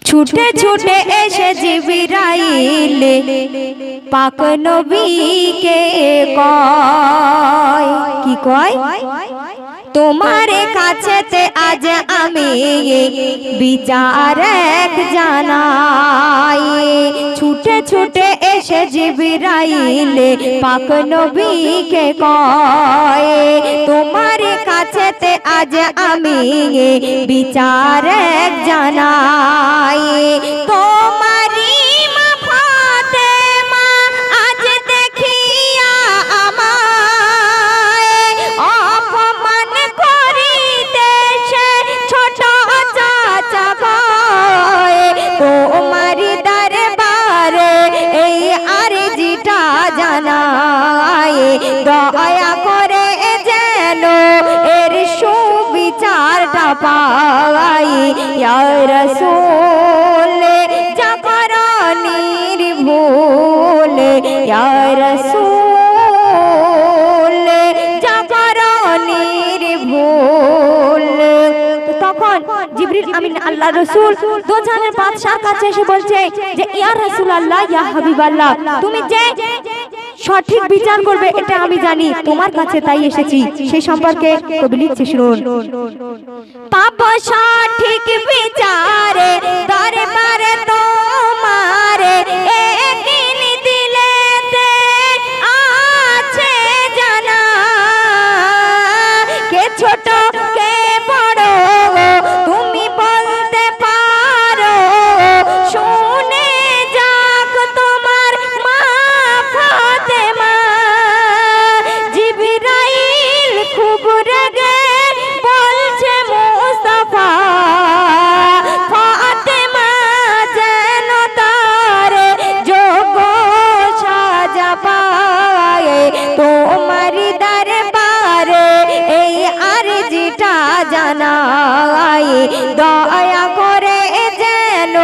ছুটে ছুটে এসে জিবরাইল পাক নবীকে কয়, কি কয়? তোমার কাছেতে আজ আমি বিচার এক জানাই। ছুটে ছুটে এসে জিবরাইল পাক নবীকে কয়, তোমার কাছেতে আজ আমি বিচার এক জানাই। তোমারি মা ফাতেমা আজ দেখিয়া আমায় অপমান করিতেছে ছোট চাচা ভাই। তোমারি দরবারে এই আরজিটা জানাই, দয়া করে যেন এর সুবিচারটা পাই। ইয়া রাসূল জাকরানির ভুল, ইয়া রাসূল জাকরানির ভুল। তখন জিবরিল আমিন আল্লাহ রাসূল দোজানের বাদশার কাছে এসে বলছে যে ইয়া রাসূলুল্লাহ, ইয়া হাবিবাল্লাহ, তুমি যে সঠিক বিচার করবে এটা আমি জানি, তোমার কাছে তাই এসেছি। সেই সম্পর্কে কবি লিখছে, শুনুন। পাপ সঠিক বিচারে দরবারে তোমারে একদিন দিলেতে আছে জানা, কে ছোট কে বড় তুমি বলতে পারো, শুনে যাক তোমার মা ফাতেমা। জিবরাইল খুব রেগে বলছে মুস্তাফা, ফাতেমা যেন তার যোগ্য সাজা পায়। তোমারি দরবারে এই আরজিটা জানাই, দয়া করে যেন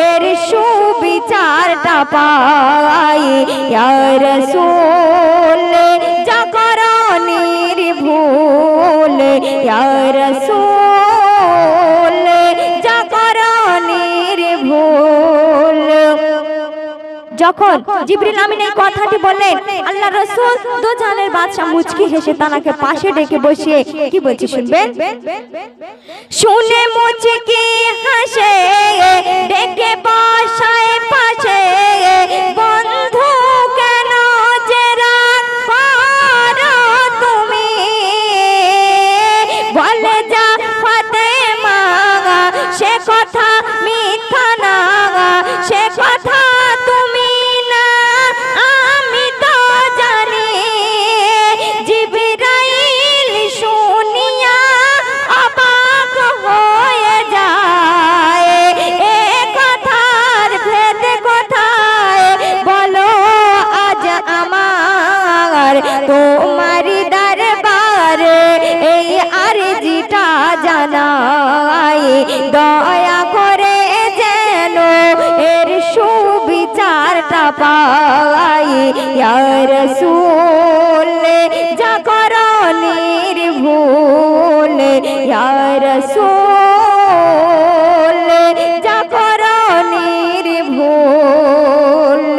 এর সুবিচারটা পাই। ইয়া রাসূল জাকরানির ভুল, ইয়া রাসূল জাকরানির ভুল। যখন জিবরিল আমিন এই কথাটি বললেন, আল্লাহ রাসূল দোজানের বাদশা মুচকি হেসে তানাকে পাশে ডেকে বসিয়ে কি বলছে শুনবেন। শুনে মুচকি হাসে ডেকে বসায় পাশে, বন্ধু কেন যে রাগ করো তুমি, বলে যা ফাতেমা সে কথা মিথ্যা না, সে কথা তুমি না আমি তো জানি। জিবরাইল শুনিয়া অবাক হয়ে যায়, এ কথার ভেদ কোথায় বলো আজ আমার, তোমারি দরবারে এই আরজিটা জানাই, দয়া করে যেন এর সুবিচারটা পাই। ইয়া রাসূল জাকরানির ভুল, ইয়া রাসূল জাকরানির ভুল।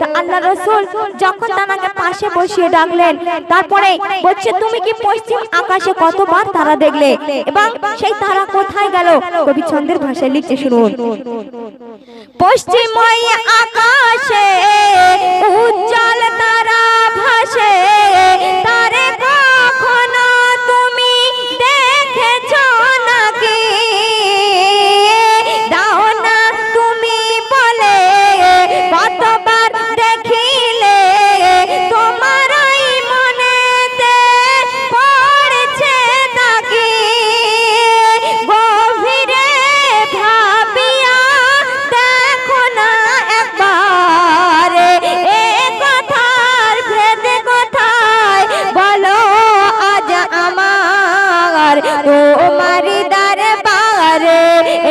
তা আল্লাহ রাসূল যখন তানাকে পাশে বসিয়ে ডাকলেন, তারপরে বলছে তুমি কি পশ্চিম আকাশে কতবার তারা দেখলে এবং সেই তারা কোথায় গেল? কবি ছন্দের ভাষায় লিখছে, শুনুন। পশ্চিম ওই আকাশে উজ্জ্বল তারা ভাসে, তারে কখনো তুমি দেখেছো নাকি? দাও না তুমি বলে কতবার দেখিলে, তোমারই মনেতে পড়েছে নাকি? গভীরে ভাবিয়া দেখো না একবার, এ কথার ভেদ কোথায় বলো আজ আমার, তোমারি দরবারে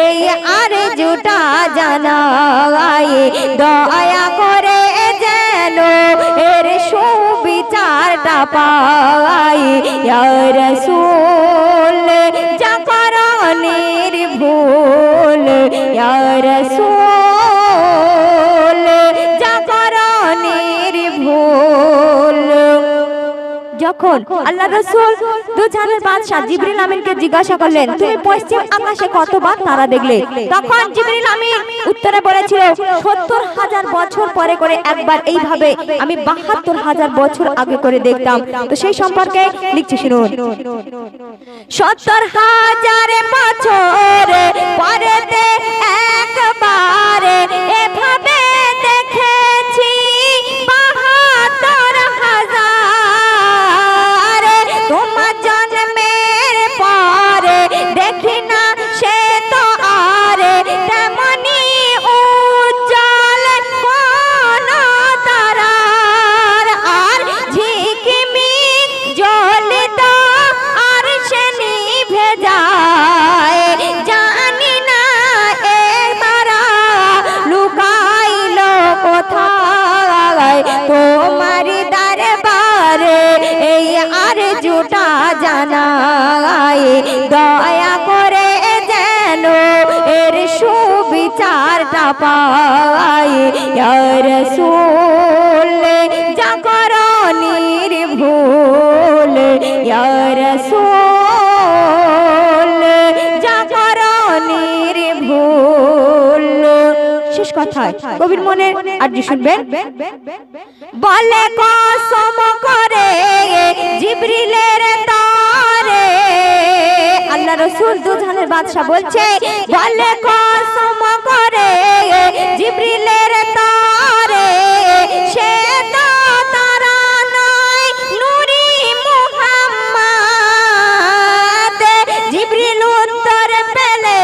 এই আরজুটা জানাই, দয়া করে যেন এর সুবিচারটা পাই। ইয়া রাসূল জাকরানির ভুল, ইয়া রাসূল জাগরণের ভুল। যখন আল্লাহ রাসূল দুজাহানের বাদশা জিবরিল আমিনকে জিজ্ঞাসা করলেন, তুমি পশ্চিম আকাশে কতবার তারা দেখলে? তখন জিবরিল আমিন উত্তরে বলেছিল, ৭০,০০০ বছর পরে করে একবার, এইভাবে আমি ৭২,০০০ বছর আগে করে দেখতাম। তো সেই সম্পর্কে লিখছি, শুনুন। ৭০,০০০ বছর পরেতে একবার এভাবে দেখেছি ৭২,০০০। তোমার জন্মের পরে দেখি না সে তো আর তেমনি উজ্জ্বল কোন তারার, আর ঝিকিমিক জ্বলিত আর সে নিভে যায়। জানি না এ তারা লুকাইল কোথায়, তোমারি দরবারে এই আর জুটা জানাই। দয়া করে যেন এর সুবিচারটা পাই। ইয়া রাসূল জাগরণের ভুল, ইয়া রাসূল জাগরণের ভুল। শেষ কথায় কবির মনে আরজি শুনবেন। বলে কসম করে জিবরিলের তরে, আল্লাহ রাসূল দুজাহানের বাদশা বলছে, বলে কসম করে জিবরিলের তরে, সে তো তারা নয় নূরি মুহাম্মদ। জিবরিল উত্তর পেলে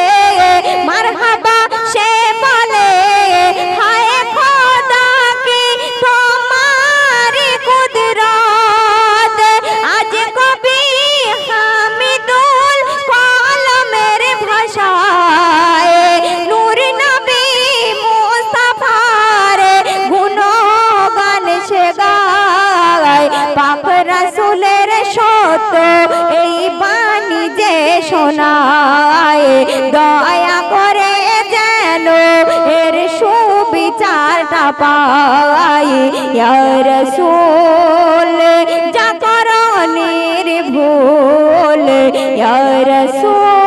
মারহাবা সে বলে, হায় খোদা কি তোমারি কুদরত। আজ কবি হামিদুল কলমের ভাষায় নূর নবী মুস্তাফার গুণগান সে গায়। পাক রাসূলের সত্য এই বাণী যে শোনায়, দয়া করে যেন এর সুবিচারটা পাই। ইয়া রাসূল জাগরণের ভুল, ইয়া রাসূল